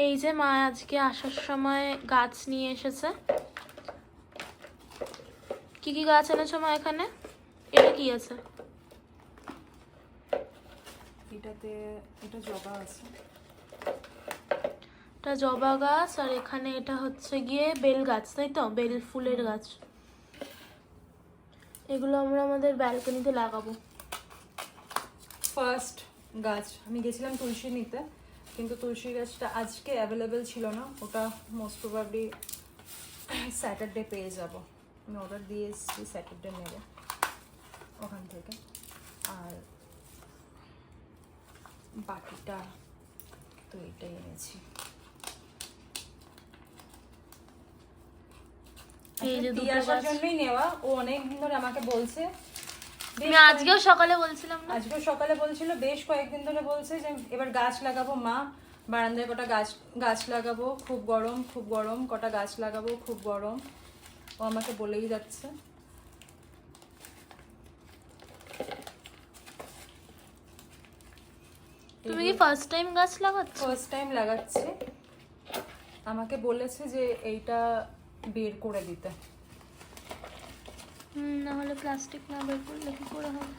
এই যে মা আজকে আসার সময় গাছ নিয়ে এসেছে। কি কি গাছ এনেছো মা এখানে? এটা কি আছে? এটা জবা আছে, এটা জবা গাছ, আর এখানে এটা হচ্ছে গিয়ে বেল গাছ, তাই তো? বেল ফুলের গাছ। এগুলো আমরা আমাদের ব্যালকনিতে লাগাবো। ফার্স্ট গাছ আমি গেছিলাম তুলসী নিতে, কিন্তু তুলসী গাছটা আজকে অ্যাভেলেবেল ছিল না। ওটা মোস্ট প্রবাবলি স্যাটারডে পেয়ে যাব। আমি অর্ডার দিয়ে এসেছি, স্যাটারডে নেব ওখান থেকে। আর বাকিটা তো এটাই এনেছি। এই যে দুটো আসার গাছ জন্যই নেওয়া। ও অনেকদিন ধরে আমাকে বলছে, আমি আজকেও সকালে বলছিলাম না? আজকে সকালে বলছিল, বেশ কয়েকদিন ধরে বলছে যে এবার গাছ লাগাবো মা, বারান্দায় কটা গাছ লাগাবো, খুব গরম খুব গরম, কটা গাছ লাগাবো, খুব গরম। ও আমাকে বলেই যাচ্ছে। তুমি কি ফার্স্ট টাইম গাছ লাগাচ্ছ? ফার্স্ট টাইম লাগাচ্ছি। আমাকে বলেছে যে এইটা বের করে দিতে। না হলে প্লাস্টিক না বের করলে কি করে হবে?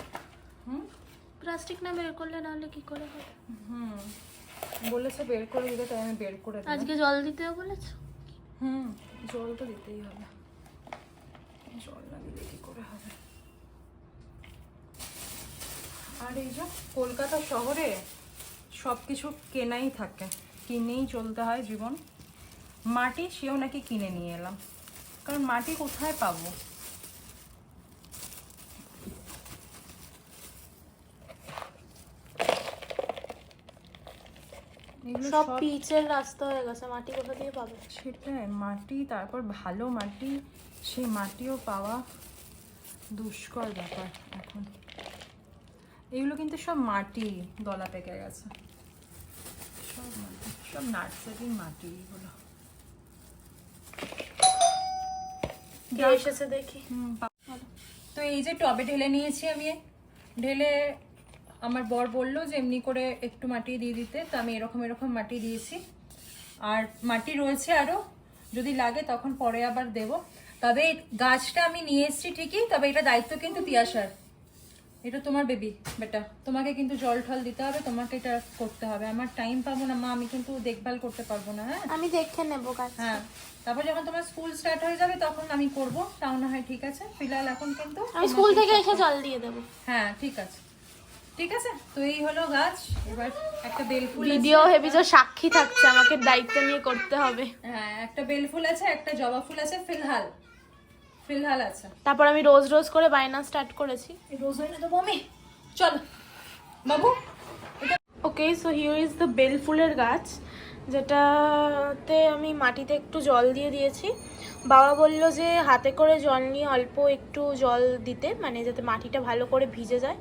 প্লাস্টিক না বের করলে না হলে কি করে হবে? বলেছে বের করে দিতে, তাই আমি বের করে দিলাম। আজকে জল দিতেও বলেছো? জল তো দিতেই হবে, জল না দিলে কি করে হবে। আর এই যে কলকাতা শহরে সবকিছু কেনাই থাকে, কিনেই চলতে হয় জীবন। মাটি সেও নাকি কিনে নিয়ে এলাম, কারণ মাটি কোথায় পাবো? সব পিচের রাস্তা হয়ে গেছে, মাটি কোথা দিয়ে পাবে? সেটাই, মাটি, তারপর ভালো মাটি, সেই মাটিও পাওয়া দুষ্কর ব্যাপার এখন। এগুলো কিন্তু সব মাটি দলা পেকে গেছে, সব মাটি, সব নার্সারির মাটি এগুলো। এসেছে দেখি। তো এই যে টবে ঢেলে নিয়েছি আমি, ঢেলে আমার বর বললো যে এমনি করে একটু মাটি দিয়ে দিতে, তো আমি এরকম এরকম মাটি দিয়েছি। আর মাটি রয়েছে আরো, যদি লাগে তখন পরে আবার দেব। তবে গাছটা আমি নিয়ে এসেছি ঠিকই, তবে এটা দায়িত্ব কিন্তু তিয়াশার। এটা তোমার বেবি বেটা, তোমাকে কিন্তু জল ঠল দিতে হবে, তোমাকে এটা করতে হবে। আমার টাইম পাবো না মা, আমি কিন্তু দেখভাল করতে পারবো না। হ্যাঁ, আমি দেখে নেবো গাছ। হ্যাঁ, তারপর যখন তোমার স্কুল স্টার্ট হয়ে যাবে তখন আমি করব, তাও না হয় ঠিক আছে। ফিলহাল এখন কিন্তু আমি স্কুল থেকে এসে জল দিয়ে দেবো। হ্যাঁ ঠিক আছে, ঠিক আছে। তো এই হলো গাছ। এবার একটা বেলফুল, ভিডিও হেভি যে সাক্ষী থাকছে, আমাকে দায়িত্ব নিয়ে করতে হবে। হ্যাঁ, একটা বেলফুল আছে, একটা জবা ফুল আছে, ফিলহাল আছে। তারপর আমি রোজ রোজ করে বায়না স্টার্ট করেছি। রোজ হয় না দেবো আমি, চল বাবু। Okay, so here is the বেল ফুলের গাছ, যেটাতে আমি মাটিতে একটু জল দিয়ে দিয়েছি। বাবা বলল যে হাতে করে জল নিয়ে অল্প একটু জল দিতে, মানে যাতে মাটিটা ভালো করে ভিজে যায়,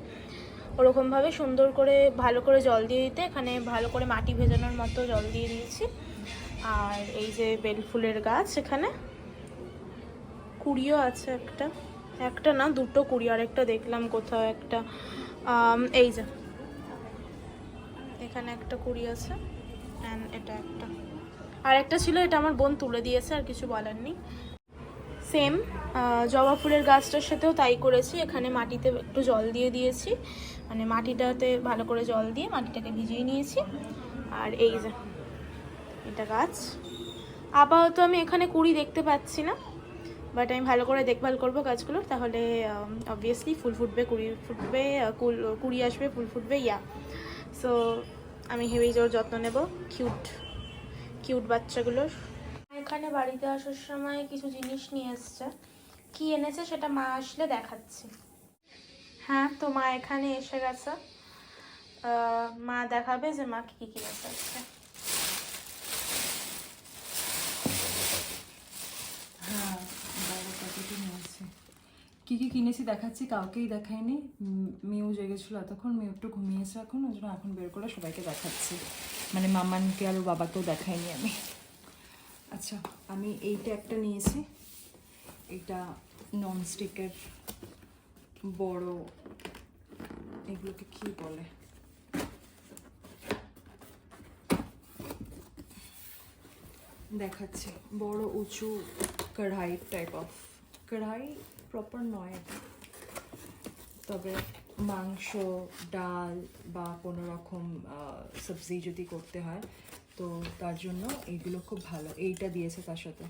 ওরকমভাবে সুন্দর করে ভালো করে জল দিয়ে দিতে। এখানে ভালো করে মাটি ভেজানোর মতো জল দিয়ে দিয়েছি। আর এই যে বেল ফুলের গাছ, এখানে কুড়িও আছে, একটা না দুটো কুড়ি, আর একটা দেখলাম কোথাও একটা। এই যে এখানে একটা কুড়ি আছে, অ্যান্ড এটা একটা, আর একটা ছিল, এটা আমার বোন তুলে দিয়েছে, আর কিছু বলার নেই। সেম জবা ফুলের গাছটার সাথেও তাই করেছি। এখানে মাটিতে একটু জল দিয়ে দিয়েছি, মানে মাটিটাতে ভালো করে জল দিয়ে মাটিটাকে ভিজিয়ে নিয়েছি। আর এই যে এটা গাছ, আপাতত আমি এখানে কুড়ি দেখতে পাচ্ছি না, বাট আমি ভালো করে দেখভাল করবো গাছগুলোর, তাহলে অবভিয়াসলি ফুল ফুটবে, কুড়ি ফুটবে, কুড়ি আসবে, ফুল ফুটবে, ইয়া। সো আমি হেভি জোর যত্ন নেব কিউট বাচ্চাগুলোর। এখানে বাড়িতে আসার সময় কিছু জিনিস নিয়ে এসছে, কি এনেছে সেটা মা আসলে দেখাচ্ছি। হ্যাঁ, তো মা এখানে এসে গেছে, মা দেখাবে যে মা কি কিনেছে আজকে। হ্যাঁ, কি কি কিনেছি দেখাচ্ছি, কাউকেই দেখাইনি। মিউ জেগেছিল এতক্ষণ, মিউ একটু ঘুমিয়েছে এখন, ওই জন্য এখন বের করে সবাইকে দেখাচ্ছি, মানে মামানকে আর বাবাকেও দেখাইনি আমি। আচ্ছা, আমি এইটা একটা নিয়েছি, এটা ননস্টিকের বড়, এগুলোকে কি বলে, দেখাচ্ছি বড় উঁচু কড়াই টাইপ অফ কড়াই প্রপার নয় এটা, তবে মাংস ডাল বা কোনো রকম সবজি যদি করতে হয় তো তার জন্য এইগুলো খুব ভালো। এইটা দিয়েছে তার সাথে,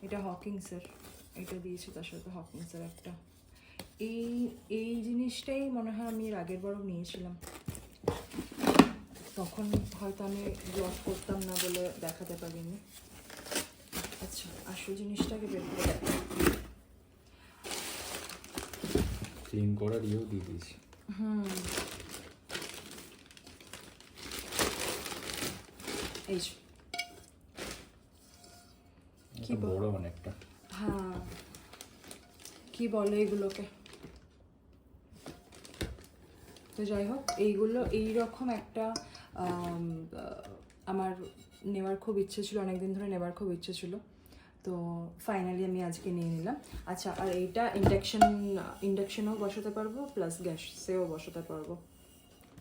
এটা হকিংসের, এটা দিয়েছে তার সাথে হকিংসের একটা। এই এই জিনিসটাই মনে হয় আমি এর আগের বারও নিয়েছিলাম, তখন হয়তো আমি ব্লগ করতাম না বলে দেখাতে পারিনি। আচ্ছা আসল জিনিসটাকে বের করে দেখা, ক্লিন করার ইয়েও দিয়ে দিয়েছি। এই যে। কি বড় অনেকটা। হ্যাঁ কি বলে এগুলোকে, তো যাই হোক এইগুলো এইরকম একটা আমার নেওয়ার খুব ইচ্ছে ছিল, অনেকদিন ধরে নেওয়ার খুব ইচ্ছে ছিল, তো ফাইনালি আমি আজকে নিয়ে নিলাম। আচ্ছা আর এইটা ইন্ডাকশনেও বসাতে পারবো প্লাস গ্যাসেও বসাতে পারবো,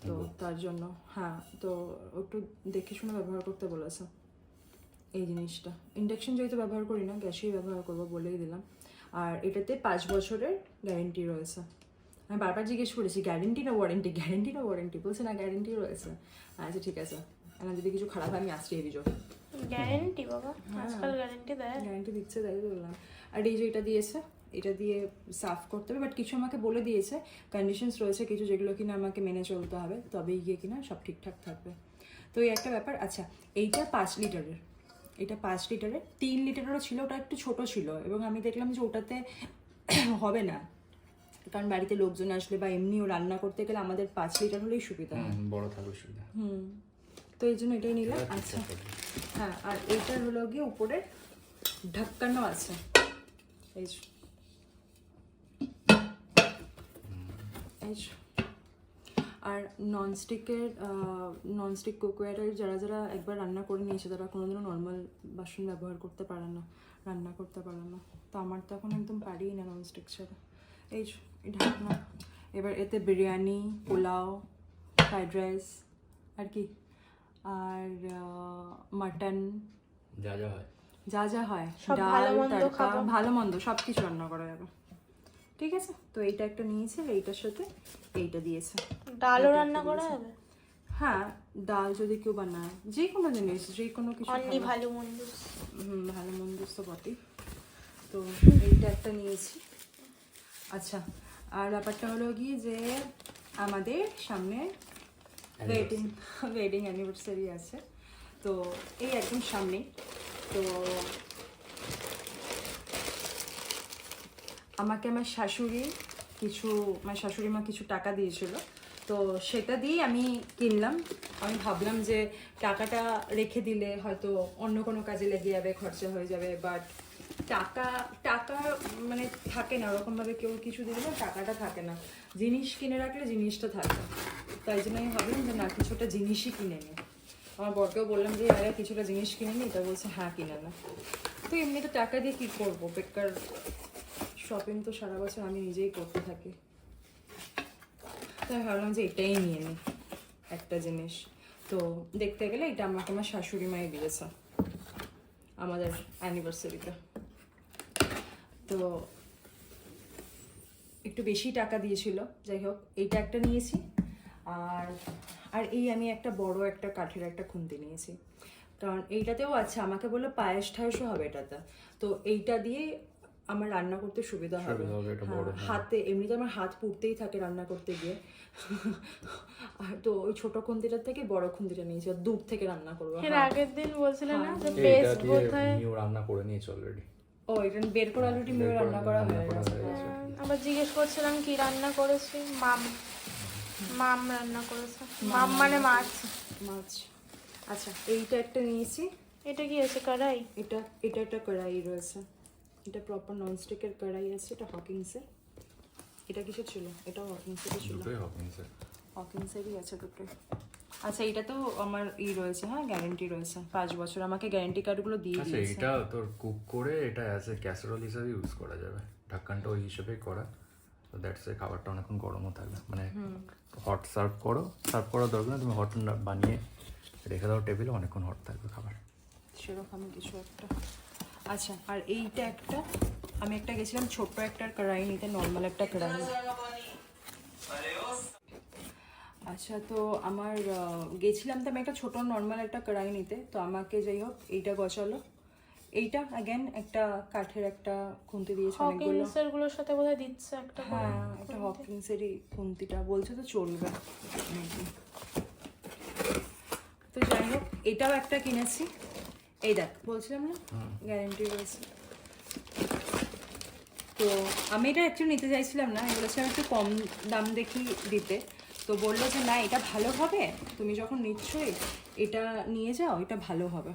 তো তার জন্য হ্যাঁ তো একটু দেখে শুনে ব্যবহার করতে বলেছে এই জিনিসটা। ইন্ডাকশন যেহেতু ব্যবহার করি না, গ্যাসেই ব্যবহার করবো বলেই দিলাম। আর এটাতে 5 বছরের গ্যারেন্টি রয়েছে। আমি বারবার জিজ্ঞেস করেছি গ্যারেন্টি না ওয়ারেন্টি, গ্যারেন্টি না ওয়ারেন্টি, বলছে না গ্যারেন্টি রয়েছে। আচ্ছা ঠিক আছে, আমার যদি কিছু খারাপ হয় আমি আসছি এই ভিডিও। গ্যারেন্টি বাবা, আজকাল গ্যারেন্টি দেয়, গ্যারেন্টি দিচ্ছে তাই বললাম। আর এই যে এটা দিয়েছে, এটা দিয়ে সাফ করতে হবে, বাট কিছু আমাকে বলে দিয়েছে কন্ডিশনস রয়েছে কিছু যেগুলো কিনা আমাকে মেনে চলতে হবে, তবেই গিয়ে কিনা সব ঠিকঠাক থাকবে। তো এই একটা ব্যাপার। আচ্ছা এইটা 5 লিটারের, এটা 5 লিটারের, 3 লিটারেরও ছিল, ওটা একটু ছোট ছিল এবং আমি দেখলাম যে ওটাতে হবে না, কারণ বাড়িতে লোকজন আসলে বা এমনিও রান্না করতে গেলে আমাদের 5 লিটার হলেই সুবিধা হয়। বড় থাকবে সুবিধা। তো এই জন্য এটাই নিলাম। আচ্ছা হ্যাঁ, আর এইটার হলো গিয়ে উপরে ঢাক্কানো আছে, এই যে। আর ননস্টিক কুকওয়্যারের যারা একবার রান্না করে নিয়েছে তারা কোনোদিনও নর্মাল বাসন ব্যবহার করতে পারে না, রান্না করতে পারে না। তো আমার তো এখন একদম পারিই না ননস্টিক ছাড়া। এই ঢাকনা, এবার এতে বিরিয়ানি, পোলাও, ফ্রাইড রাইস আর কি, আর মাটন, যা যা হয় ডাল তড়কা ভালো মন্দ সব কিছু রান্না করা যাবে। ঠিক আছে, তো এইটা একটা নিয়েছে, এইটার সাথে এইটা দিয়েছে। ডালও রান্না করা যাবে? হ্যাঁ ডাল যদি কেউ বানায়, যে কোনো জিনিস যে কোনো কিছু ভালো মন্দ, ভালো মন্দ তো বটেই। তো এইটা একটা নিয়েছি। আচ্ছা আর ব্যাপারটা হলো কি যে আমাদের সামনে ওয়েডিং অ্যানিভার্সারি আছে, তো এই একদম সামনে। তো আমাকে আমার শাশুড়ি মা কিছু টাকা দিয়েছিল, তো সেটা দিয়ে আমি কিনলাম। আমি ভাবলাম যে টাকাটা রেখে দিলে হয়তো অন্য কোনো কাজে লেগে যাবে, খরচা হয়ে যাবে, বাট টাকা মানে থাকে না ওরকমভাবে, কেউ কিছু দিলে না টাকাটা থাকে না, জিনিস কিনে রাখলে জিনিসটা থাকে। তাই জন্য আমি ভাবলাম যে না কিছুটা জিনিসই কিনে নিই। আমার বরকেও বললাম যে আরে কিছুটা জিনিস কিনে নিই, তা বলছে হ্যাঁ কিনে না। তো এমনি তো টাকা দিয়ে কী করবো, বেকার শপিং তো সারা বছর আমি নিজেই করতে থাকি, তাই ভাবলাম যে এটাই নিয়ে নিই একটা জিনিস। তো দেখতে গেলে এটা আমাকে আমার শাশুড়ি মাই দিয়েছে আমাদের অ্যানিভার্সারিতে, তো একটু বেশি টাকা দিয়েছিল। যাই হোক এইটা একটা নিয়েছি, আর এই আমি একটা বড় একটা কাঠের একটা খুন্তি নিয়েছি, কারণ এইটাতেও আছে আমাকে বললো পায়েস ঠায়েসও হবে এটাতে, তো এইটা দিয়ে আমার রান্না করতে সুবিধা হবে। হাতে এমনিতে আমার হাত পুড়তেই থাকে রান্না করতে গিয়ে, আর তো ওই ছোট খুন্তিটার থেকে বড় খুন্তিটা নিয়েছি, দূর থেকে রান্না করবো। এর আগের দিন বলছিলেন না যে বেস্ট বোধহয় নিউ রান্না করে নিয়েছে অলরেডি। ও এটা বের করে অলরেডি মেয়ে রান্না করা হয়ে গেছে। আবার জিজ্ঞেস করছিলাম কি রান্না করেছি, মাম রান্না করেছে, মাম মানে মাছ। আচ্ছা এইটা একটা নিয়েছি। এটা কি আছে, কড়াই? এটা একটা কড়াই রয়েছে, এটা প্রপার ননস্টিকের কড়াই আছে, এটা হকিংসের। এটা কিসের ছিল? এটাও হকিংসেরই ছিল, হকিংসেরই আছে দুটোই। আচ্ছা এটা তো আমার রয়েছে, হ্যাঁ গ্যারেন্টি রয়েছে 5 বছর, আমাকে গ্যারেন্টি কার্ডগুলো দিয়ে দিয়েছে। এটা তোর কুক করে এটা অ্যাজ এ ক্যাসারোল হিসেবে ইউজ করা যাবে, ঢাকনটা ওই হিসেবেই করা, তো দ্যাটস এ খাবারটা অনেকক্ষণ গরমও থাকবে, মানে হট সার্ভ করার দরকার না, তুমি হট বানিয়ে রেখে দাও টেবিলে, অনেকক্ষণ হট থাকবে খাবার। সেরকম কিছু একটা। আচ্ছা, আর এইটা একটা, আমি একটা গেছিলাম ছোট্ট একটা কড়াই নিতে, নর্মাল একটা কড়াই। আচ্ছা, তো আমার গেছিলাম তো আমি একটা ছোট নর্মাল একটা কড়াই নিতে, তো আমাকে যাই হোক এইটা গছালো। এইটা অ্যাগেন একটা কাঠের একটা খুন্তি দিয়েছে অনেকগুলো। হকিংসের গুলোর সাথে বোধহয় দিচ্ছে একটা। হ্যাঁ, একটা হকিংসেরই খুন্তিটা বলছে তো চলবে নাকি। তো যাই হোক এটাও একটা কিনেছি, এই দেখ বলছিলাম না গ্যারেন্টি রয়েছে। তো আমি এটা অ্যাকচুয়ালি নিতে চাইছিলাম না, আমি বলেছিলাম একটু কম দাম দেখি দিতে, তো বললো যে না এটা ভালো হবে, তুমি যখন নিচ্ছই এটা নিয়ে যাও, এটা ভালো হবে।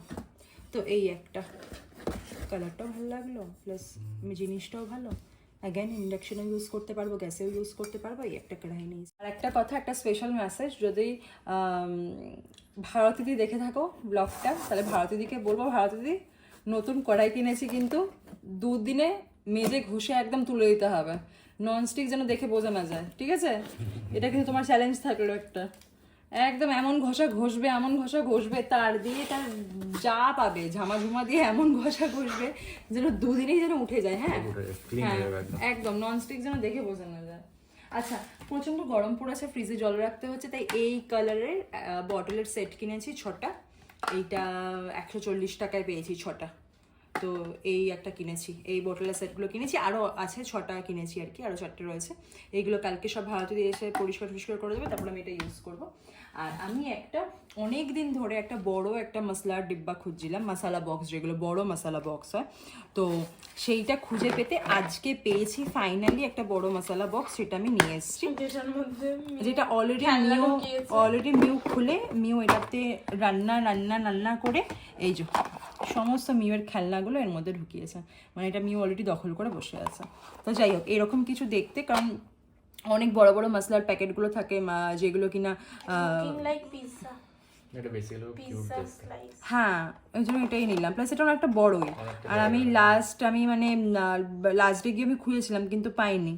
তো এই একটা, কালারটাও ভালো লাগলো, প্লাস জিনিসটাও ভালো। অ্যাগেন ইন্ডাকশনও ইউজ করতে পারবো, গ্যাসেও ইউজ করতে পারবো, এই একটা কড়াই নিয়েছি। আর একটা কথা, একটা স্পেশাল মেসেজ, যদি ভারতীদি দেখে থাকো ব্লগটা, তাহলে ভারতীদিকে বলবো, ভারতীদি নতুন কড়াই কিনেছি, কিন্তু দুদিনে মেজে ঘষে একদম তুলে দিতে হবে, ননস্টিক যেন দেখে বোঝা না যায়, ঠিক আছে? এটা কিন্তু তোমার চ্যালেঞ্জ থাকলো একটা। একদম এমন ঘষা ঘষবে, এমন ঘষা ঘষবে, তার দিয়ে তার যা পাবে ঝামা দিয়ে এমন ঘষা ঘষবে যেন দুদিনেই যেন উঠে যায়। হ্যাঁ একদম ননস্টিক যেন দেখে বোঝা না যায়। আচ্ছা, প্রচন্ড গরম পড়েছে, ফ্রিজে জল রাখতে হচ্ছে, তাই এই কালারের বটলের সেট কিনেছি 6টা। এইটা 140 টাকায় পেয়েছি 6টা। তো এই একটা কিনেছি, এই বোতলের সেটগুলো কিনেছি, আরও আছে 6টা কিনেছি আর কি, আরও 4টে রয়েছে। এইগুলো কালকে সব ভারতে দিয়ে এসে পরিষ্কার করে দেবে, তারপর আমি এটা ইউজ করব। আর আমি একটা অনেক দিন ধরে একটা বড় একটা মশলার ডিব্বা খুঁজছিলাম, মশলা বক্স, যেগুলো বড় মশলা বক্স হয়, তো সেইটা খুঁজে পেতে আজকে পেয়েছি ফাইনালি একটা বড় মশলা বক্স, সেটা আমি নিয়ে এসেছি, যেটা অলরেডি মিউ খুলে মিউ এটাতে রান্না করে এই যে সমস্ত মিউয়ের খেলনাগুলো এর মধ্যে ঢুকিয়েছে, মানে এটা মিউ অলরেডি দখল করে বসে আছে। তো যাই হোক এরকম কিছু দেখতে, কারণ অনেক বড় বড় মশলার প্যাকেটগুলো থাকে যেগুলো কিনা হ্যাঁ, ওই জন্য এটাই নিলাম, প্লাস এটা একটা বড়ই। আর আমি লাস্ট ডে গিয়ে আমি খুঁজেছিলাম কিন্তু পাইনি।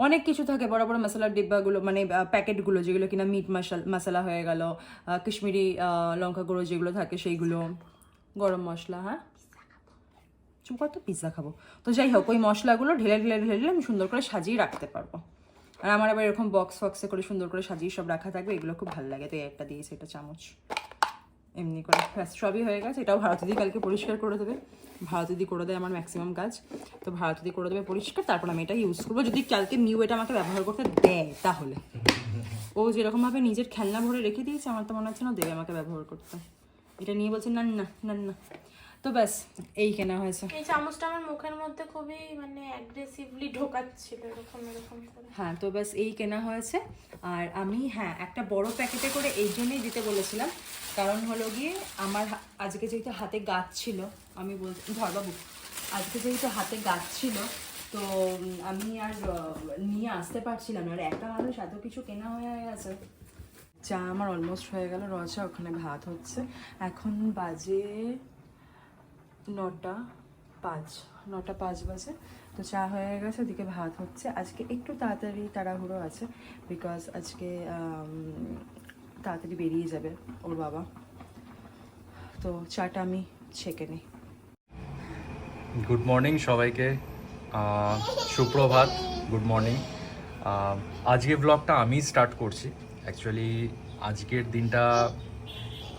অনেক কিছু থাকে বড় বড় মশলার ডিব্বাগুলো, মানে প্যাকেটগুলো, যেগুলো কিনা মিট মশলা হয়ে গেল, কাশ্মীরি লঙ্কা গুঁড়ো যেগুলো থাকে সেইগুলো, গরম মশলা, হ্যাঁ চুপ কর তো, পিৎজা খাবো। তো যাই হোক ওই মশলাগুলো ঢেলে আমি সুন্দর করে সাজিয়ে রাখতে পারবো। আর আমার আবার এরকম বক্সে করে সুন্দর করে সাজিয়ে সব রাখা থাকবে, এগুলো খুব ভালো লাগে। তো একটা দিয়েছে, এটা চামচ, এমনি করে ব্যাস সবই হয়ে গেছে। এটাও ভারতীদি কালকে পরিষ্কার করে দেবে, ভারতীদি করে দেয় আমার ম্যাক্সিমাম কাজ, তো ভারতীদি করে দেবে পরিষ্কার, তারপর আমি এটা ইউজ করবো, যদি কালকে মিউ এটা আমাকে ব্যবহার করতে দেয় তাহলে। ও যেরকমভাবে নিজের খেলনা ভরে রেখে দিয়েছে, আমার তো মনে হচ্ছে না দেবে আমাকে ব্যবহার করতে। এটা নিয়ে বলছে না। তো ব্যাস এই কেনা হয়েছে। এই চামচটা আমার মুখের মধ্যে খুবই মানে অ্যাগ্রেসিভলি ঢোকাচ্ছিল এরকম করে। হ্যাঁ, তো ব্যাস এই কেনা হয়েছে। আর আমি একটা বড় প্যাকেটে করে এই জন্যই দিতে বলেছিলাম, কারণ হলো গিয়ে আমার আজকে যেহেতু হাতে গাছ ছিল, আমি বলছি ধর বাবু, আজকে যেহেতু হাতে গাছ ছিল, তো আমি আর নিয়ে আসতে পারছিলাম না, আর একটা মানুষ এত কিছু কেনা হয়ে গেছে। চা আমার অলমোস্ট হয়ে গেল, রচা ওখানে ভাত হচ্ছে, এখন বাজে 9টা 5 বাজে। তো চা হয়ে গেছে, ওদিকে ভাত হচ্ছে। আজকে একটু তাড়াহুড়ো আছে, বিকজ আজকে তাড়াতাড়ি বেরিয়ে যাবে ওর বাবা, তো চাটা আমি ছেঁকে নিই। গুড মর্নিং সবাইকে, সুপ্রভাত, গুড মর্নিং। আজকে ব্লগটা আমি স্টার্ট করছি। অ্যাকচুয়ালি আজকের দিনটা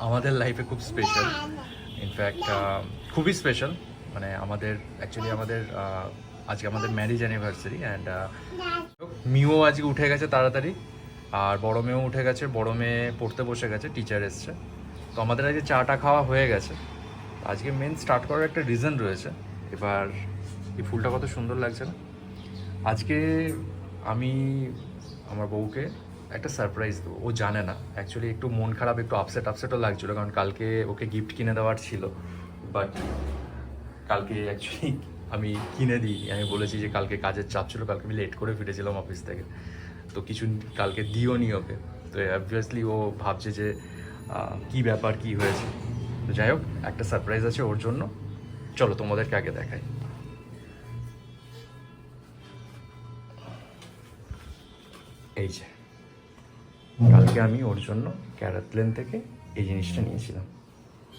আমাদের লাইফে খুব স্পেশাল, ইনফ্যাক্ট খুবই স্পেশাল। মানে আমাদের আজকে আমাদের ম্যারেজ অ্যানিভার্সারি, অ্যান্ড মিও আজকে উঠে গেছে তাড়াতাড়ি, আর বড় মেয়েও উঠে গেছে, বড় মেয়ে পড়তে বসে গেছে, টিচার এসছে। তো আমাদের আজকে চাটা খাওয়া হয়ে গেছে। আজকে মেন স্টার্ট করার একটা রিজন রয়েছে। এবার এই ফুলটা কত সুন্দর লাগছে না? আজকে আমি আমার বউকে একটা সারপ্রাইজ দেবো, ও জানে না। অ্যাকচুয়ালি একটু মন খারাপ, একটু আপসেটও লাগছিলো, কারণ কালকে ওকে গিফট কিনে দেওয়ার ছিল, বাট কালকে অ্যাকচুয়ালি আমি কিনে দিই। আমি বলেছি যে কালকে কাজের চাপ ছিল, কালকে আমি লেট করে ফিরেছিলাম অফিস থেকে, তো কিছু কালকে দিও নি ওকে। তো অবভিয়াসলি ও ভাবছে যে কী ব্যাপার, কী হয়েছে। তো যাই হোক, একটা সারপ্রাইজ আছে ওর জন্য, চলো তোমাদেরকে আগে দেখাই। এই যে কালকে আমি ওর জন্য ক্যারাথলেন থেকে এই জিনিসটা নিয়েছিলাম,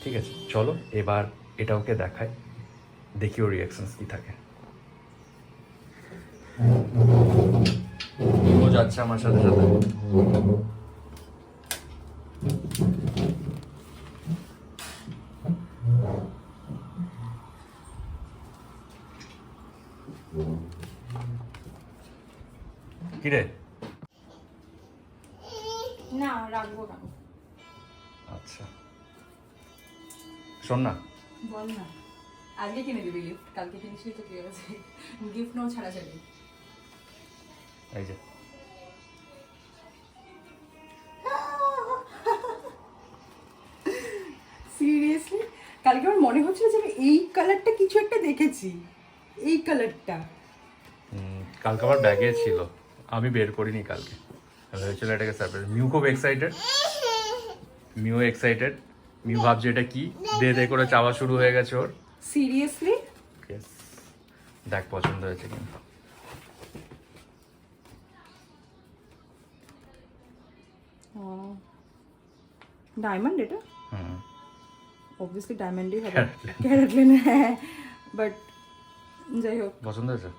ঠিক আছে? চলো এবার এটা ওকে দেখাই, দেখি ওর রিয়াকশনস কি থাকে। ও যাচ্ছে আমার সাথে সাথে। কিরে? না রাখবো না। আচ্ছা শোন না, বল না, আজকে কিনে দিবি গিফট, কালকে কিনিসনি তো কি হয়েছে? গিফট নাও ছাড়া যাবে। এই যে সিরিয়াসলি কালকে আমার মনে হচ্ছিল যে আমি এই কালারটা কিছু একটা দেখেছি, এই কালারটা। কালকে আমার ব্যাগে ছিল, আমি বের করিনি কালকে, আমি ভেবেছিলাম এটাকে সারপ্রাইজ। মিউ খুব এক্সাইটেড, মিউ ভাবছে এটা কি, দে দে করে চাওয়া শুরু হয়ে গেছে ওর। Seriously Yes. দেখ পছন্দ হয়েছে কিন্তু। ডায়মন্ড এটা হুম, অবভিয়াসলি ডায়মন্ডই হবে, Caratlan. ক্যারাটলেন, হ্যাঁ, বাট যাই হোক পছন্দ হয়েছে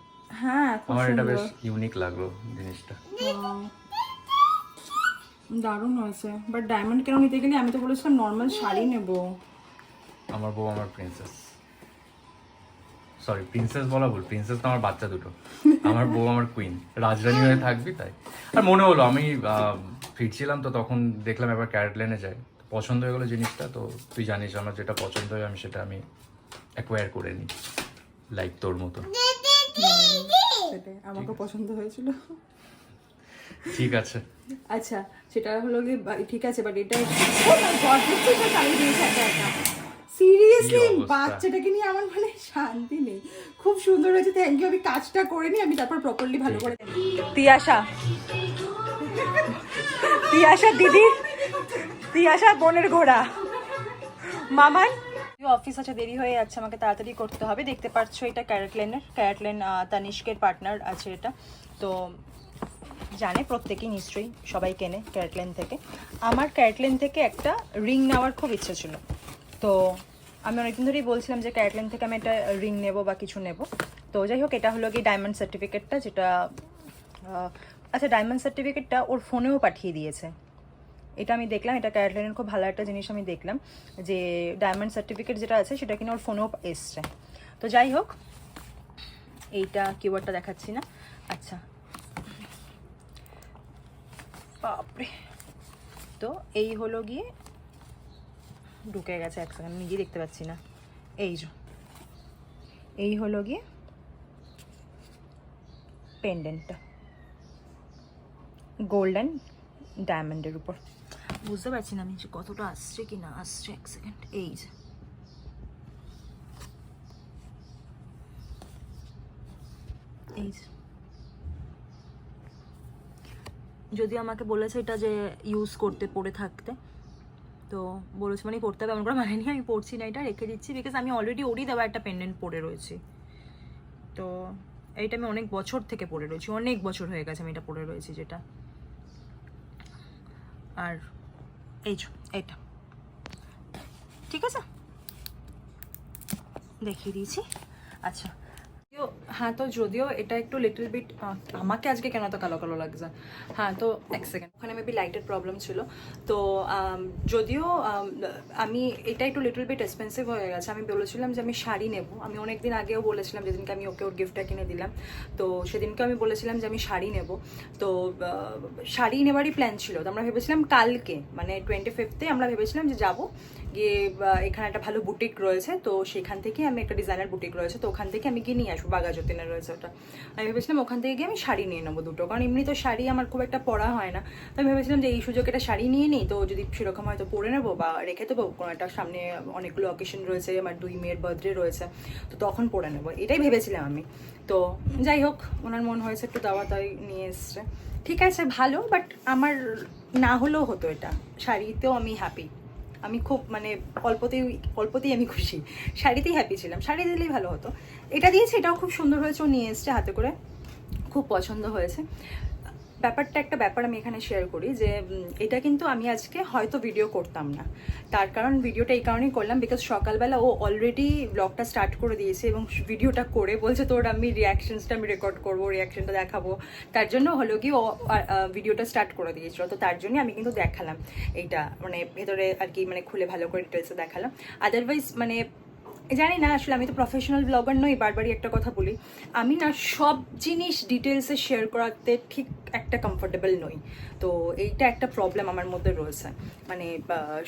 হ্যাঁ খুব আমার, এটা সুন্দর। বেশ ইউনিক লাগলো জিনিসটা। Wow. দারুণ হয়েছে, বাট ডায়মন্ড কেন নিতে গেলে? আমি তো বলেছিলাম নর্মাল শাড়ি নেব। আমার বউ আমার প্রিন্সেস, সরি প্রিন্সেস বলা ভুল, প্রিন্সেস তো আমার বাচ্চা দুটো, আমার বউ আমার কুইন, রাজরানী হয়ে থাকবি তাই। আর মনে হলো আমি ফিরছিলাম তো তখন দেখলাম এবার ক্যারেটল্যান্ডে যাই, পছন্দ হয়ে গেলো জিনিসটা। তো তুই জানিস আমার যেটা পছন্দ হয় আমি সেটা অ্যাকোয়ার করে নিই, লাইক তোর মতো। সেটাই আমাকে পছন্দ হয়েছিল। ঠিক আছে, আচ্ছা সেটা হলো গিয়ে ঠিক আছে, বাট এটা ও মাই গড, এটা চালিয়ে দিয়েছে একা একা। সিরিয়াসলি কি অবস্থা। বাচ্চাটাকে নিয়ে আমার মানে শান্তি নেই। খুব সুন্দর হয়েছে, থ্যাংক ইউ। আমি কাজটা করে নিই, আমি তারপর প্রপারলি ভালো করে। তিয়াশা দিদি, তিয়াশা বোনের ঘোড়া, মামান অফিস আছে, দেরি হয়ে যাচ্ছে, আমাকে তাড়াতাড়ি করতে হবে। দেখতে পাচ্ছ এটা ক্যারাটলেন তানিষ্কের পার্টনার আছে এটা, তো জানে প্রত্যেকেই নিশ্চয়ই, সবাই কেনে ক্যারাটলেন থেকে। আমার ক্যারাটলেন থেকে একটা রিং নেওয়ার খুব ইচ্ছে ছিল, তো আমি অনেকদিন ধরেই বলছিলাম যে ক্যারাটলেন থেকে আমি একটা রিং নেব বা কিছু নেব। তো যাই হোক, এটা হলো কি ডায়মন্ড সার্টিফিকেটটা, যেটা আচ্ছা ডায়মন্ড সার্টিফিকেটটা ওর ফোনেও পাঠিয়ে দিয়েছে। এটা আমি দেখলাম, এটা ক্যারাটলেনের খুব ভালো একটা জিনিস আমি দেখলাম, যে ডায়মন্ড সার্টিফিকেট যেটা আছে সেটা কিনা ওর ফোনেও এসছে। তো যাই হোক, এইটা কিওয়ার্ডটা দেখাচ্ছি না। আচ্ছা বাপরে, তো এই হলো গিয়ে ঢুকে গেছে, এক সেকেন্ড নিজেই দেখতে পাচ্ছি না। এই হলো গিয়ে পেন্ডেন্টটা, গোল্ডেন ডায়মন্ডের উপর। বুঝতে পারছি না আমি যে কতটা আসছে কি না আসছে, এক সেকেন্ড। এই যে যদিও আমাকে বলেছে এটা যে ইউজ করতে, পরে থাকতে, তো বলেছে মানে পড়তে হবে এমন করে মানে নিয়ে আমি পড়ছি না, এটা রেখে দিচ্ছি, বিকজ আমি অলরেডি ওরই দেওয়া একটা পেন্ডেন্ট পরে রয়েছি। তো এইটা আমি অনেক বছর থেকে পরে রয়েছি, অনেক বছর হয়ে গেছে আমি এটা পরে রয়েছি যেটা। আর এই যে এটা ঠিক আছে, দেখিয়ে দিয়েছি। আচ্ছা হ্যাঁ, তো যদিও এটা একটু লিটল বিট, আমাকে আজকে কেন তো কালো কালো লাগছে। হ্যাঁ, তো এক সেকেন্ড, ওখানে মেবি লাইটের প্রবলেম ছিল। তো যদিও আমি এটা একটু লিটল বিট এক্সপেন্সিভ হয়ে গেছে। আমি বলেছিলাম যে আমি শাড়ি নেব, আমি অনেক দিন আগেও বলেছিলাম, যেদিনকে আমি ওকে ওর গিফটটা কিনে দিলাম, তো সেদিনকে আমি বলেছিলাম যে আমি শাড়ি নেব। তো শাড়ি নেওয়ারই প্ল্যান ছিল, তো আমরা ভেবেছিলাম কালকে মানে 25 আমরা ভেবেছিলাম যে যাবো গিয়ে, এখানে একটা ভালো বুটিক রয়েছে, তো সেখান থেকে আমি একটা ডিজাইনার বুটিক রয়েছে, তো ওখান থেকে আমি গিয়ে নিয়ে আসবো, বাঘাযতীনে রয়েছে ওটা। আমি ভেবেছিলাম ওখান থেকে গিয়ে আমি শাড়ি নিয়ে নেবো দুটো, কারণ এমনি তো শাড়ি আমার খুব একটা পরা হয় না। তো আমি ভেবেছিলাম যে এই সুযোগে একটা শাড়ি নিয়ে নিই, তো যদি সেরকম হয়তো পরে নেবো বা রেখে দেবো, কোনো একটা সামনে অনেকগুলো অকেশন রয়েছে, আমার 2 মেয়ের বার্থডে রয়েছে, তো তখন পরে নেবো, এটাই ভেবেছিলাম আমি। তো যাই হোক, ওনার মন হয়েছে একটু দাওয়া, তাই নিয়ে এসছে। ঠিক আছে, ভালো, বাট আমার না হলেও হতো, এটা শাড়িতেও আমি হ্যাপি, আমি খুব মানে অল্পতেই আমি খুশি, শাড়িতেই হ্যাপি ছিলাম, শাড়ি দিলেই ভালো হতো। এটা দিয়েছে, এটাও খুব সুন্দর হয়েছে, ও নিয়ে এসছে হাতে করে, খুব পছন্দ হয়েছে। ব্যাপারটা একটা ব্যাপার আমি এখানে শেয়ার করি যে এটা কিন্তু আমি আজকে হয়তো ভিডিও করতাম না। তার কারণ ভিডিওটা এই কারণেই করলাম বিকজ সকালবেলা ও অলরেডি ব্লগটা স্টার্ট করে দিয়েছে এবং ভিডিওটা করে বলছে তোর আমি রিয়াকশনসটা আমি রেকর্ড করবো, রিয়াকশনটা দেখাবো। তার জন্য হলো কি ও ভিডিওটা স্টার্ট করে দিয়েছিল, তো তার জন্যই আমি কিন্তু দেখালাম এইটা, মানে ভেতরে আর কি মানে খুলে ভালো করে ডিটেলসে দেখালাম। আদারওয়াইজ মানে জানি না, আসলে আমি তো প্রফেশনাল ব্লগার নই, বারবারই একটা কথা বলি, আমি না সব জিনিস ডিটেলসে শেয়ার করাতে ঠিক একটা কমফোর্টেবল নই। তো এইটা একটা প্রবলেম আমার মধ্যে রয়েছে, মানে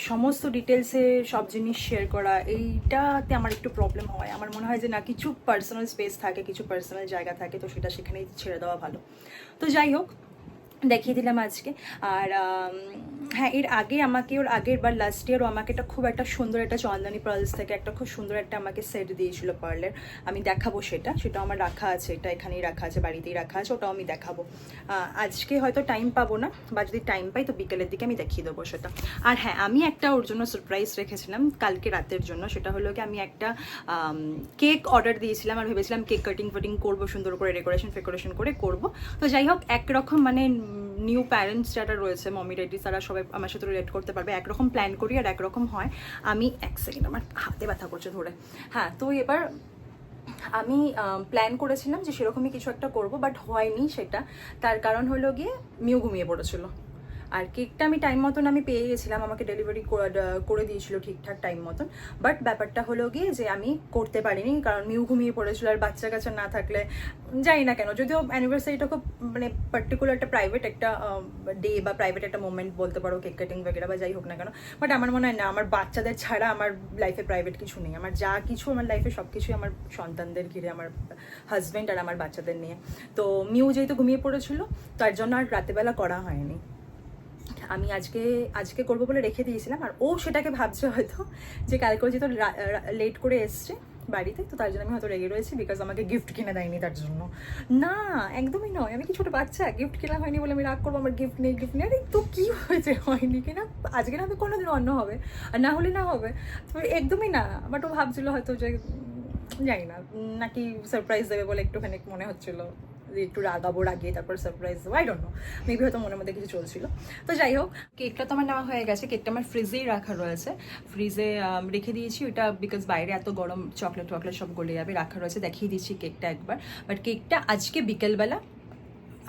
সমস্ত ডিটেলসে সব জিনিস শেয়ার করা, এইটাতে আমার একটু প্রবলেম হয়। আমার মনে হয় যে না, কিছু পার্সোনাল স্পেস থাকে, কিছু পার্সোনাল জায়গা থাকে, তো সেটা সেখানেই ছেড়ে দেওয়া ভালো। তো যাই হোক, দেখিয়ে দিলাম আজকে। আর হ্যাঁ, এর আগে আমাকে ওর আগের বার লাস্ট ইয়ারও আমাকে একটা খুব একটা সুন্দর একটা চন্দনী পার্লস থেকে একটা খুব সুন্দর একটা আমাকে সেট দিয়েছিল পার্লের, আমি দেখাবো সেটা আমার রাখা আছে, এটা এখানেই রাখা আছে, বাড়িতেই রাখা আছে, ওটাও আমি দেখাবো। আজকে হয়তো টাইম পাবো না, বা যদি টাইম পাই তো বিকেলের দিকে আমি দেখিয়ে দেবো সেটা। আর হ্যাঁ, আমি একটা ওর জন্য সারপ্রাইজ রেখেছিলাম কালকে রাতের জন্য, সেটা হলো কি আমি একটা কেক অর্ডার দিয়েছিলাম আর ভেবেছিলাম কেক কাটিং করবো, সুন্দর করে ডেকোরেশন করে করবো। তো যাই হোক, একরকম মানে নিউ প্যারেন্টস যারা রয়েছে, মমি ড্যাডি, তারা সবাই আমার সাথে রিলেট করতে পারবে, একরকম প্ল্যান করি আর একরকম হয়। আমি এক সেকেন্ড, আমার হাতে ব্যথা করছে ধরে। হ্যাঁ, তো এবার আমি প্ল্যান করেছিলাম যে সেরকমই কিছু একটা করব, বাট হয়নি সেটা। তার কারণ হলো গিয়ে মিউ ঘুমিয়ে পড়েছিল। আর কেকটা আমি টাইম মতন আমি পেয়ে গেছিলাম, আমাকে ডেলিভারি করে দিয়েছিল ঠিকঠাক টাইম মতন, বাট ব্যাপারটা হলো গিয়ে যে আমি করতে পারিনি, কারণ মিউ ঘুমিয়ে পড়েছিল। আর বাচ্চা কাচ্চা না থাকলে জানি না কেন, যদিও অ্যানিভার্সারিটা খুব মানে পার্টিকুলার একটা প্রাইভেট একটা ডে বা প্রাইভেট একটা মোমেন্ট বলতে পারো, কেক কাটিং বগেরা বা যাই হোক না কেন, বাট আমার মনে হয় না, আমার বাচ্চাদের ছাড়া আমার লাইফে প্রাইভেট কিছু নেই। আমার যা কিছু আমার লাইফে সব কিছুই আমার সন্তানদের ঘিরে, আমার হাজব্যান্ড আর আমার বাচ্চাদের নিয়ে। তো মিউ যেহেতু ঘুমিয়ে পড়েছিল, তার জন্য আর রাতেবেলা করা হয়নি। আমি আজকে করবো বলে রেখে দিয়েছিলাম, আর ও সেটাকে ভাবছে হয়তো যে কালকে যেহেতু লেট করে এসছে বাড়িতে, তো তার জন্য আমি হয়তো রেগে রয়েছি বিকজ আমাকে গিফট কিনে দেয়নি তার জন্য। না, একদমই নয়, আমি কি ছোটো বাচ্চা, গিফট কেনা হয়নি বলে আমি রাগ করবো আমার গিফট নেই। আরে তো কী হয়েছে, হয়নি কিনা, আজকে না হবে কোনোদিন অন্য হবে, আর না হলে না হবে, তো একদমই না। বাট ও ভাবছিল হয়তো যে জানি না, নাকি সারপ্রাইজ দেবে বলে একটুখানি মনে হচ্ছিলো, একটু রাগিয়ে তারপর সারপ্রাইজ দেবো, আই ডোন্ট নো, মেবি হয়তো মনের মধ্যে কিছু চলছিল। তো যাই হোক, কেকটা তো আমার নেওয়া হয়ে গেছে, কেকটা আমার ফ্রিজেই রাখা রয়েছে, ফ্রিজে রেখে দিয়েছি ওইটা, বিকজ বাইরে এত গরম, চকলেট সব গলে যাবে, রাখা রয়েছে। দেখিয়ে দিচ্ছি কেকটা একবার, বাট কেকটা আজকে বিকেলবেলা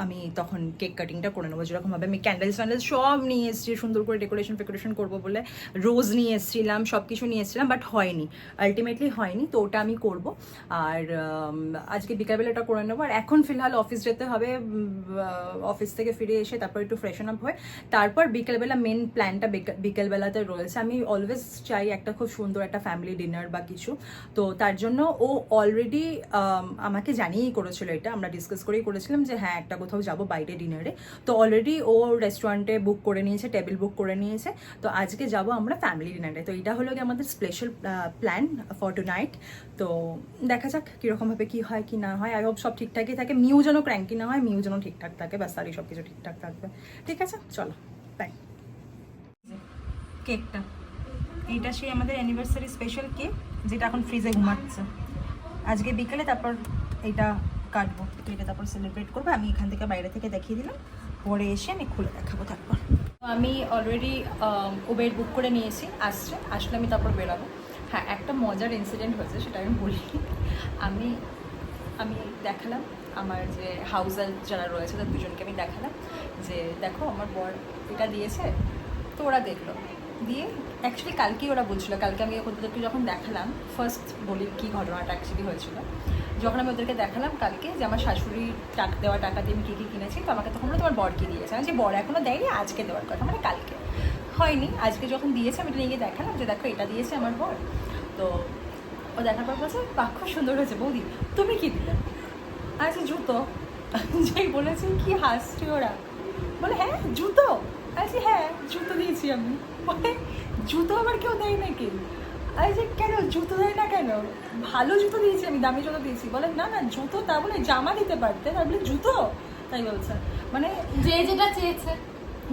আমি তখন কেক কাটিংটা করে নেবো। যেরকমভাবে আমি ক্যান্ডেলস সব নিয়ে এসেছি, সুন্দর করে ডেকোরেশন করবো বলে রোজ নিয়ে এসেছিলাম, সব কিছু নিয়ে এসেছিলাম, বাট হয়নি, আলটিমেটলি হয়নি। তো ওটা আমি করব, আর আজকে বিকালবেলা ওটা করে নেবো। আর এখন ফিলহাল অফিস যেতে হবে, অফিস থেকে ফিরে এসে তারপর একটু ফ্রেশন আপ হয়ে তারপর বিকেলবেলা মেন প্ল্যানটা বিকেলবেলাতে রয়েছে। আমি অলওয়েজ চাই একটা খুব সুন্দর একটা ফ্যামিলি ডিনার বা কিছু, তো তার জন্য ও অলরেডি আমাকে জানিয়েই করেছিল, এটা আমরা ডিসকাস করেই করেছিলাম যে হ্যাঁ একটা কোথাও যাবো বাইরে ডিনারে। তো অলরেডি ও রেস্টুরেন্টে বুক করে নিয়েছে, টেবিল বুক করে নিয়েছে। তো আজকে যাব আমরা ফ্যামিলি ডিনারে। তো এটা হলো কি আমাদের special plan for tonight. তো দেখা যাক কীরকমভাবে কী হয় কি না হয়। আই হোপ সব ঠিকঠাকই থাকে, মিউ যেন ক্র্যাঙ্কি না হয়, মিউ যেন ঠিকঠাক থাকে, ব্যাস আর সব কিছু ঠিকঠাক থাকবে। ঠিক আছে, চলো বাই। কেকটা এইটা সেই আমাদের অ্যানিভার্সারি স্পেশাল কেক, যেটা এখন ফ্রিজে ঘুমাচ্ছে। আজকে বিকেলে তারপর এটা কাটবো, কেটে তারপর সেলিব্রেট করবো। আমি এখান থেকে বাইরে থেকে দেখিয়ে দিলাম, পরে এসে আমি খুলে দেখাবো তারপর। আমি অলরেডি উবের বুক করে নিয়েছি, আসলে আমি তারপর বেরোবো। হ্যাঁ, একটা মজার ইনসিডেন্ট হয়েছে, সেটা আমি বলি। আমি দেখালাম আমার যে হাউস হেল্প যারা রয়েছে তাদের দুজনকে আমি দেখালাম যে দেখো আমার বর এটা দিয়েছে। তো ওরা দেখলো, দিয়ে অ্যাকচুয়ালি কালকেই ওরা বলছিল, কালকে আমি ওদেরকে যখন দেখালাম, ফার্স্ট বলি কী ঘটনাটা অ্যাকচুয়ালি হয়েছিল। যখন আমি ওদেরকে দেখালাম কালকে যে আমার শাশুড়ি দেওয়া টাকা দিয়ে আমি কী কী কিনেছি, তো আমাকে তখন তোমার বর কি দিয়েছে, যে বর এখনও দেয়নি, আজকে দেওয়ার কথা, মানে কালকে হয়নি, আজকে যখন দিয়েছে আমি এটা নিয়ে গিয়ে দেখালাম যে দেখো এটা দিয়েছে আমার বর। তো ও দেখার পর বলছে বাহ খুব সুন্দর হয়েছে বৌদি, তুমি কি দিলে? আচ্ছা জুতো। যেই বলেছি কি হাসছি ওরা, বলে হ্যাঁ জুতো। আচ্ছা হ্যাঁ জুতো দিয়েছি আমি। বলে জুতো আবার কেউ দেয় নাকি? আচ্ছা কেন জুতো দেয় না কেন? ভালো জুতো দিয়েছি আমি, দামি জুতো দিয়েছি। বলে না না জুতো, তা বলে জামা দিতে পারতে, তার বলে জুতো, তাই বলছে। মানে যে যেটা চেয়েছে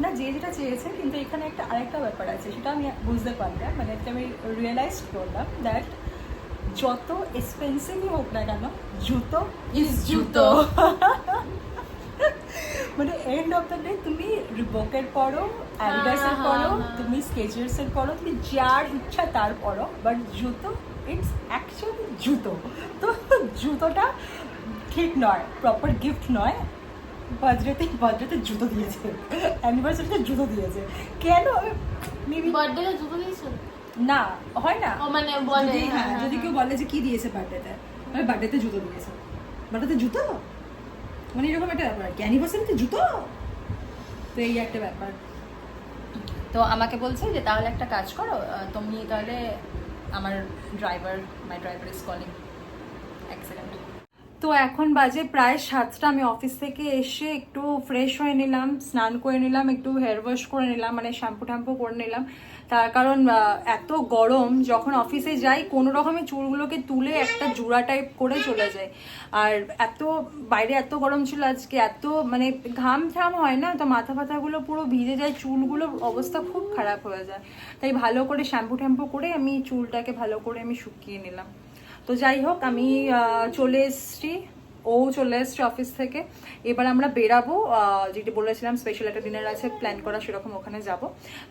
না, যে যেটা চেয়েছে, কিন্তু এখানে আরেকটা ব্যাপার আছে, সেটা আমি বুঝতে পারলাম, মানে আমি রিয়েলাইজ করলাম দ্যাট যত এক্সপেন্সিভই হোক না কেন, জুতো ইজ জুতো। মানে এন্ড অফ দ্য ডে তুমি রিবকের পরো, অ্যাডিডাসের পরো, তুমি স্কেচার্সের পরো, তুমি যার ইচ্ছা তার পরো, বাট জুতো ইটস অ্যাকচুয়ালি জুতো। তো জুতোটা ঠিক নয়, প্রপার গিফট নয়। বার্থডেতে জুতো দিয়েছে, অ্যানিভার্সারিতে জুতো দিয়েছে, কেন? মেবি বার্থডেতে জুতো দিয়েছো? না, হয় না, ও মানে বলে, হ্যাঁ, যদি কেউ বলে যে কি দিয়েছে বার্থডেতে, আমি বার্থডেতে জুতো দিয়েছে, বার্থডেতে জুতো, মানে এরকম একটা ব্যাপার আর কি, অ্যানিভার্সারিতে জুতো, তো এই একটা ব্যাপার। তো আমাকে বলছে যে তাহলে একটা কাজ করো, তুমি তাহলে আমার মাই ড্রাইভার ইজ কলিং, এক সেকেন্ড। তো এখন বাজে প্রায় 7টা। আমি অফিস থেকে এসে একটু ফ্রেশ হয়ে নিলাম, স্নান করে নিলাম, একটু হেয়ার ওয়াশ করে নিলাম, মানে শ্যাম্পু ট্যাম্পু করে নিলাম। তার কারণ এত গরম, যখন অফিসে যাই কোনো রকমের চুলগুলোকে তুলে একটা জোড়া টাইপ করে চলে যায়। আর বাইরে এত গরম ছিল আজকে, এত মানে ঘাম ঠাম হয় না, তো মাথা ফাথাগুলো পুরো ভিজে যায়, চুলগুলোর অবস্থা খুব খারাপ হয়ে যায়। তাই ভালো করে শ্যাম্পু ট্যাম্পু করে আমি চুলটাকে ভালো করে আমি শুকিয়ে নিলাম। তো যাই হোক, আমি চলে এসছি, ও চলে এসছে অফিস থেকে। এবার আমরা বেরাবো, যেটি বলেছিলাম স্পেশাল একটা ডিনার আছে প্ল্যান করা, সেরকম ওখানে যাব।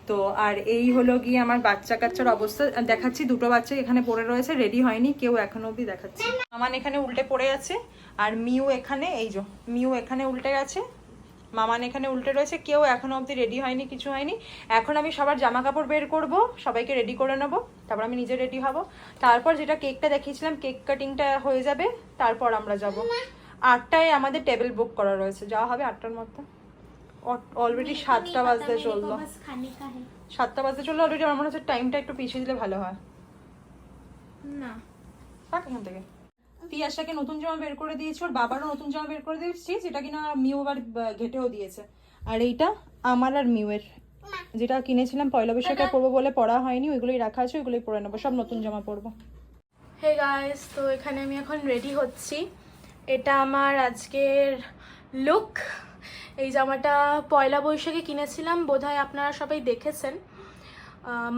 তো আর এই হলো গিয়ে আমার বাচ্চা কাচ্চার অবস্থা দেখাচ্ছি। দুটো বাচ্চা এখানে পড়ে রয়েছে, রেডি হয়নি কেউ এখনো অবধি, দেখাচ্ছি। মামান এখানে উল্টে পড়ে আছে, আর মিউ এখানে, এই যে মিউ এখানে উল্টে আছে, মামান এখানে উল্টে রয়েছে, কেউ এখনো অবধি রেডি হয়নি, কিছু হয়নি। এখন আমি সবার জামা কাপড় বের করব, সবাইকে রেডি করে নেবো, তারপর আমি নিজে রেডি হব। তারপর যেটা কেকটা দেখিয়েছিলাম, কেক কাটিংটা হয়ে যাবে, তারপর আমরা যাব। 8টায় আমাদের টেবিল বুক করা রয়েছে, যাওয়া হবে 8টার মধ্যে। অলরেডি 7টা বাজতে চললো, 7টা বাজতে চললো অলরেডি। আমার মনে হচ্ছে টাইমটা একটু পিছিয়ে দিলে ভালো হয় না। থাক এখান থেকে। তিয়াশাকে নতুন জামা বের করে দিয়েছি, ওর বাবারও নতুন জামা বের করে দিয়েছি, যেটা কিনা মিউ আবার ঘেটেও দিয়েছে। আর এইটা আমার আর মিউয়ের, যেটা কিনেছিলাম পয়লা বৈশাখে পরবো বলে পরা হয়নি, ওইগুলোই রাখা আছে, ওইগুলোই পরে নেবো, সব নতুন জামা পরবো। হে গাইস, তো এখানে আমি এখন রেডি হচ্ছি। এটা আমার আজকের লুক। এই জামাটা পয়লা বৈশাখে কিনেছিলাম, বোধহয় আপনারা সবাই দেখেছেন,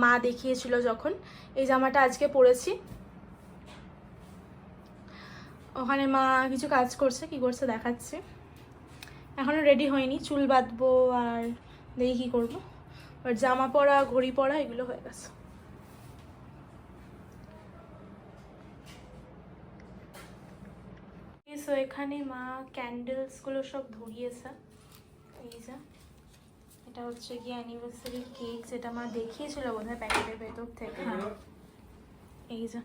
মা দেখিয়েছিল যখন। এই জামাটা আজকে পরেছি। ওখানে মা কিছু কাজ করছে, কি করছে দেখাচ্ছে। এখনো রেডি হয়নি, চুল বাঁধবো আর দেখি কী করবো। আর জামা পরা, ঘড়ি পরা এগুলো হয়ে গেছে। সো এখানে মা ক্যান্ডেলসগুলো সব ধরিয়েছে। এই যে এটা হচ্ছে কি অ্যানিভার্সারি কেক, যেটা মা দেখিয়েছিল বোধহয় প্যাকেটের ভেতর থেকে। এই যে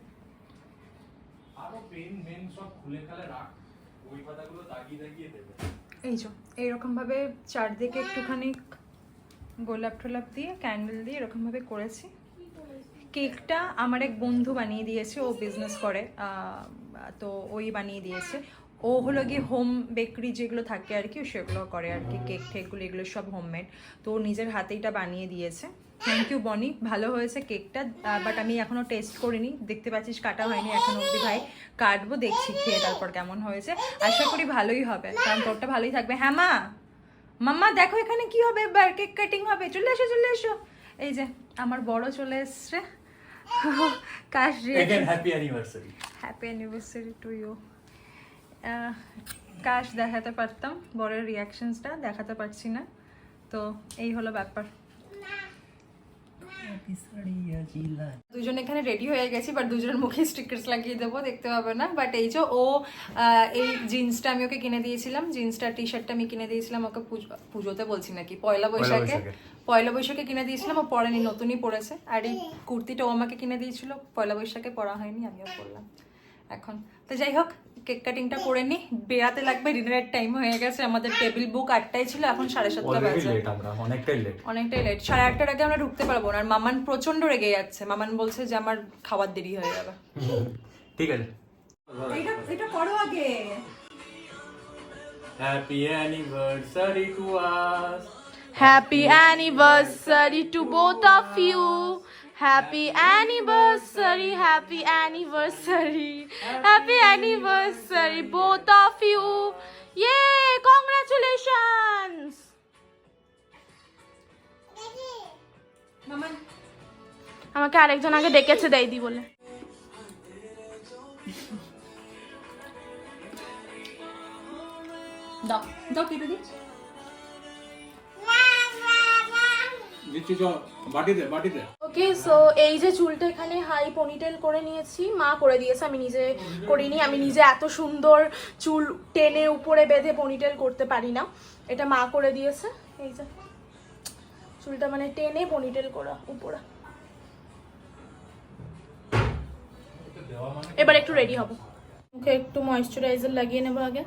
এই যে এইরকম ভাবে চারদিকে একটুখানি গোলাপ টোলাপ দিয়ে, ক্যান্ডেল দিয়ে এরকম ভাবে করেছি। কেকটা আমার এক বন্ধু বানিয়ে দিয়েছে, ও বিজনেস করে, তো ওই বানিয়ে দিয়েছে। ও হলো গিয়ে হোম বেকারি যেগুলো থাকে আর কি, সেগুলো করে আর কি, কেক ঠেকগুলো এগুলো সব হোমমেড। তো ও নিজের হাতেইটা বানিয়ে দিয়েছে। থ্যাংক ইউ বনি, ভালো হয়েছে কেকটা, বাট আমি এখনো টেস্ট করিনি, দেখতে পাচ্ছিস কাটা হয়নি এখন অব্দি। ভাই কাটবো, দেখছি খেয়ে তারপর কেমন হয়েছে। আশা করি ভালোই হবে, কারণ তোরটা ভালোই থাকবে। হ্যাঁ মা, মাম্মা দেখো এখানে কি হবে, এবার কেক কাটিং হবে, চলে এসো চলে এসো। এই যে আমার বড় চলে এসছে। কাশ happy anniversary. Happy anniversary to you. কাশ দেখাতে পারতাম, বড়ের রিয়াকশনসটা দেখাতে পারছি না, তো এই হলো ব্যাপার। দুজন এখানে রেডি হয়ে গেছি, বাট দুজনের মুখে স্টিকার্স লাগিয়ে দেবো, দেখতে পাবে না। বাট এই যে ও এই জিন্সটা আমি ওকে কিনে দিয়েছিলাম, জিন্সটা টি শার্টটা আমি কিনে দিয়েছিলাম ওকে পুজোতে বলছি নাকি, পয়লা বৈশাখে কিনে দিয়েছিলাম, ও পরেনি, নতুনই পরেছে। আর এই কুর্তিটা ও আমাকে কিনে দিয়েছিল, পয়লা বৈশাখে পরা হয়নি, আমিও পরলাম এখন। তো যাই হোক, কেক কাটিংটা করে নি, বেরাতে লাগবে, ডিনারের টাইম হয়ে গেছে। আমাদের টেবিল বুক 8টায় ছিল, এখন 7:30 বাজে, অনেকটাই লেট। 8:30 আগে আমরা ঢুকতে পারবো না। আর মামান প্রচন্ড রেগে যাচ্ছে, মামান বলছে যে আমার খাবার দেরি হয়ে যাবে। ঠিক আছে, এটা করো আগে। Happy anniversary to us. Happy anniversary to both of you. Happy anniversary, happy anniversary, happy anniversary, both of you. Yay, congratulations. আমাকে আরেকজন আগে ডেকেছে দেয়দি বলে। দাও দাও কেটে দিই। দিচ্ছি চল, বাটিতে বাটিতে। ওকে, সো এই যে চুলটা এখানে হাই পনিটেল করে নিয়েছি, মা করে দিয়েছে, আমি নিজে করিনি। আমি নিজে এত সুন্দর চুল টেনে উপরে বেঁধে পনিটেল করতে পারি না, এটা মা করে দিয়েছে। এই যে চুলটা মানে টেনে পনিটেল করা উপরে। এবার একটু রেডি হব, মুখে একটু ময়েশ্চারাইজার লাগিয়ে নেবো আগে।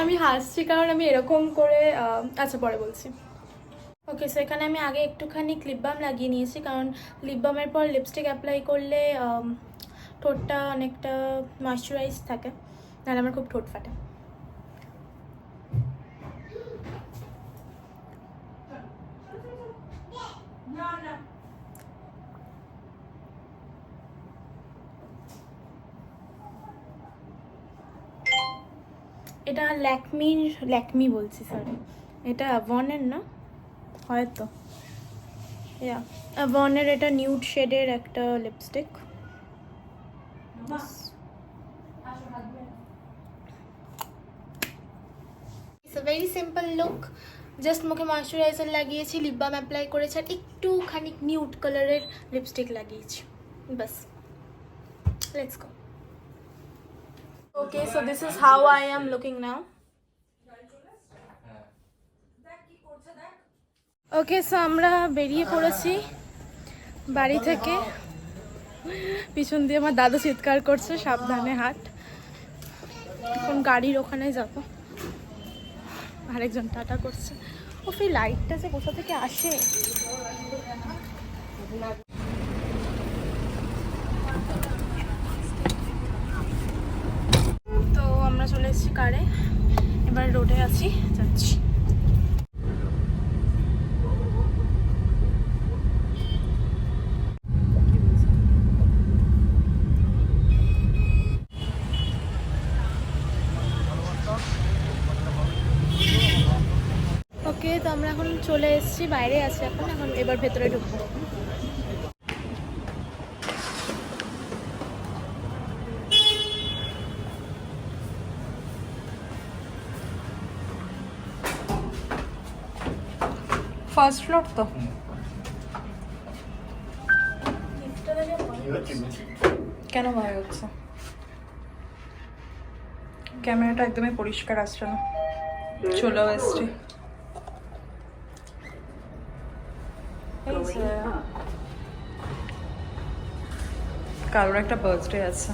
আমি হাসছি কারণ আমি এরকম করে আচ্ছা পরে বলছি। ওকে, সো এখানে আমি আগে একটুখানি লিপ বাম লাগিয়ে নিয়েছি, কারণ লিপ বামের পর লিপস্টিক অ্যাপ্লাই করলে ঠোঁটটা অনেকটা ময়েশ্চারাইজ থাকে, নাহলে আমার খুব ঠোঁট ফাটে। এটা ল্যাকমি বলছি, সরি, এটা অ্যাভনের না হয়তো, ইয়া অ্যাভনের। এটা নিউড শেডের একটা lipstick. It's a very simple look. Just মুখে ময়েশ্চারাইজার লাগিয়েছি, লিপ বাম অ্যাপ্লাই করেছি, আর একটুখানি নিউড কালারের লিপস্টিক লাগিয়েছি, বাস। Let's go. Okay, so this is how I am looking now. Okay, so আমরা বেরিয়ে পড়েছি বাড়ি থেকে। পিছন দিয়ে আমার দাদা চিৎকার করছে সাবধানে হাঁট। এখন গাড়ির ওখানে যাবো, আরেকজন টাটা করছে। ও এই লাইটটা যে কোথা থেকে আসে। তো আমরা চলে এসেছি কারে, এবার রোডে আছি, যাচ্ছি। ওকে, তো আমরা এখন চলে এসেছি, বাইরে আছি এখন এবার ভেতরে ঢুকবো। ফার্স্ট ফ্লোর তো? কেন ভয় হচ্ছে? ক্যামেরাটা একদমই পরিষ্কার আসছে না। চলেও এসছি। কারোর একটা বার্থডে আছে।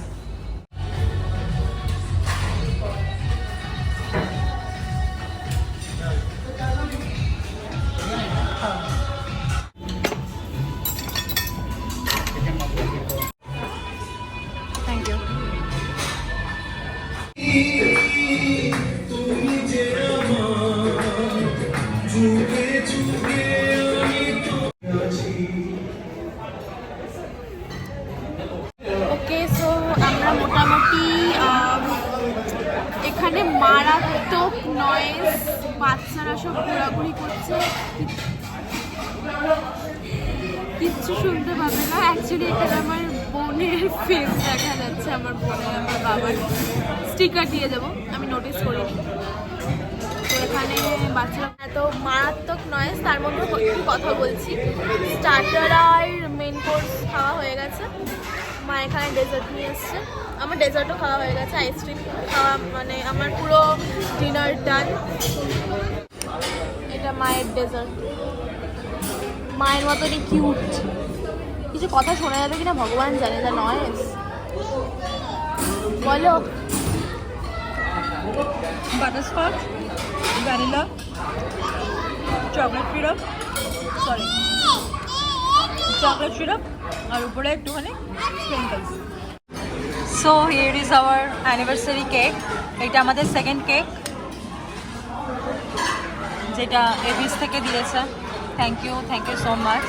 Thank you. ওকে, সো আমরা মোটামুটি এখানে মারাত্মক নয়েজ, বাচ্চারা সব ঘোরাঘুরি করছে, কিচ্ছু শুনতে পাবে না। অ্যাকচুয়ালি এখানে আমার বোনের ফেস দেখা যাচ্ছে, আমার বোনের আমার বাবার স্টিকার দিয়ে দেবো, আমি নোটিস করিনি। তো এখানে বাচ্চারা এত মারাত্মক নয়েজ, তার মধ্যে একটু কথা বলছি। স্টার্টার আর মেন কোর্স খাওয়া হয়ে গেছে, মা এখানে ডেজার্ট নিয়ে এসছে, আমার ডেজার্টও খাওয়া হয়ে গেছে, আইসক্রিম খাওয়া, মানে আমার পুরো ডিনার ডান। এটা মায়ের ডেজার্ট, মায়ের মতনই কিউট। কিছু কথা শোনা যাবে কিনা ভগবান জানে, যা নয়েজ। বলো। Butterscotch, vanilla, chocolate syrup, sorry chocolate syrup, আর উপরে একটুখানি sprinkles. So here is our anniversary cake. এটা আমাদের সেকেন্ড কেক, যেটা এবিস থেকে দিয়েছে। Thank you so much.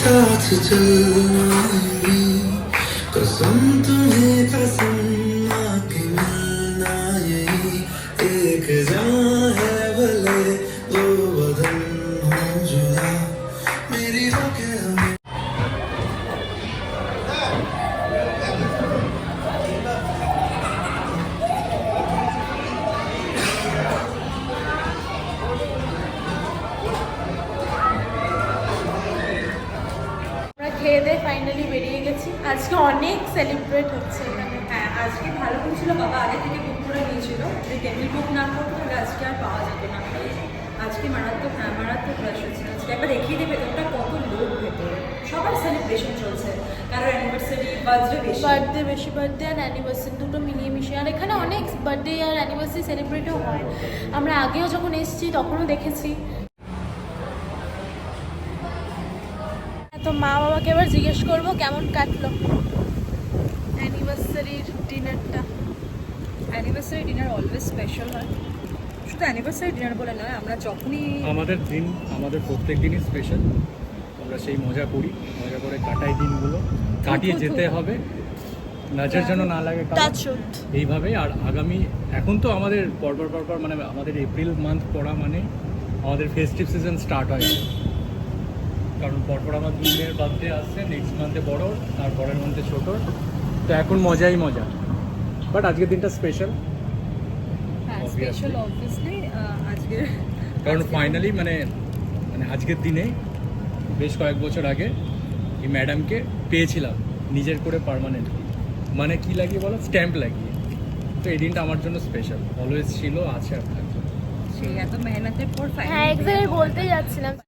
साथ चलना ही कसम तुम्हें कसम ना के मिलना यही एक जान है भले दो बदन हो जुदा मेरी रोके हमें আমরা খেয়ে দিয়ে ফাইনালি বেরিয়ে গেছি। আজকে অনেক সেলিব্রেট হচ্ছে এখানে। হ্যাঁ আজকে ভালো করেছিল বাবা, আগে থেকে বুক করে নিয়েছিল, যে টেবিল বুক না করতো তাহলে আজকে আর পাওয়া যেত না। আজকে মারাত্মক, হ্যাঁ মারাত্মক রাশ হচ্ছে আজকে। একবার দেখিয়ে দেবে ভেতরটা কত লোক ভেতরে, সবার সেলিব্রেশন চলছে, কারো অ্যানিভার্সারি, বার্থডে বেশি, বার্থডে আর অ্যানিভার্সারি দুটো মিলিয়ে মিশিয়ে। আর এখানে অনেক বার্থডে আর অ্যানিভার্সারি সেলিব্রেটও হয়। আমরা আগেও যখন এসেছি তখনও দেখেছি। তো মা বাবাকে এবার জিজ্ঞেস করবো কেমন কাটলো অ্যানিভার্সারির ডিনারটা। অ্যানিভার্সারি ডিনার অলওয়েজ স্পেশাল হয়। শুধু অ্যানিভার্সারি ডিনার বলে নয়, আমরা যখনই আমাদের দিন, আমাদের প্রত্যেক দিনই স্পেশাল। আমরা সেই মজা করি, মজা করে কাটাই দিনগুলো, কাটিয়ে যেতে হবে, নজর যেন না লাগে কারো। টাচউড। এইভাবেই। আর আগামী এখন তো আমাদের পরপর মানে আমাদের এপ্রিল মান্থ পড়া মানে আমাদের ফেস্টিভ সিজন স্টার্ট হয়, কারণ পরপর আমার 2 দিনের বার্থডে আসছে, নেক্সট মান্থে বড়, তারপরের মান্থে ছোট। তো এখন মজাই মজা, বাট আজকের দিনটা স্পেশাল, হ্যাঁ স্পেশাল অবভিয়াসলি আজকের, কারণ ফাইনালি মানে আজকের দিনে বেশ কয়েক বছর আগে এই ম্যাডামকে পেয়েছিলাম নিজের করে পার্মানেন্টলি, মানে কি লাগিয়ে বলো, স্ট্যাম্প লাগিয়ে। তো এই দিনটা আমার জন্য স্পেশাল, অলওয়েজ ছিল, আছে আর থাকবে। সেই এত মেহনতের পর হ্যাঁ, এক জায়গায় বলতে যাচ্ছিলাম।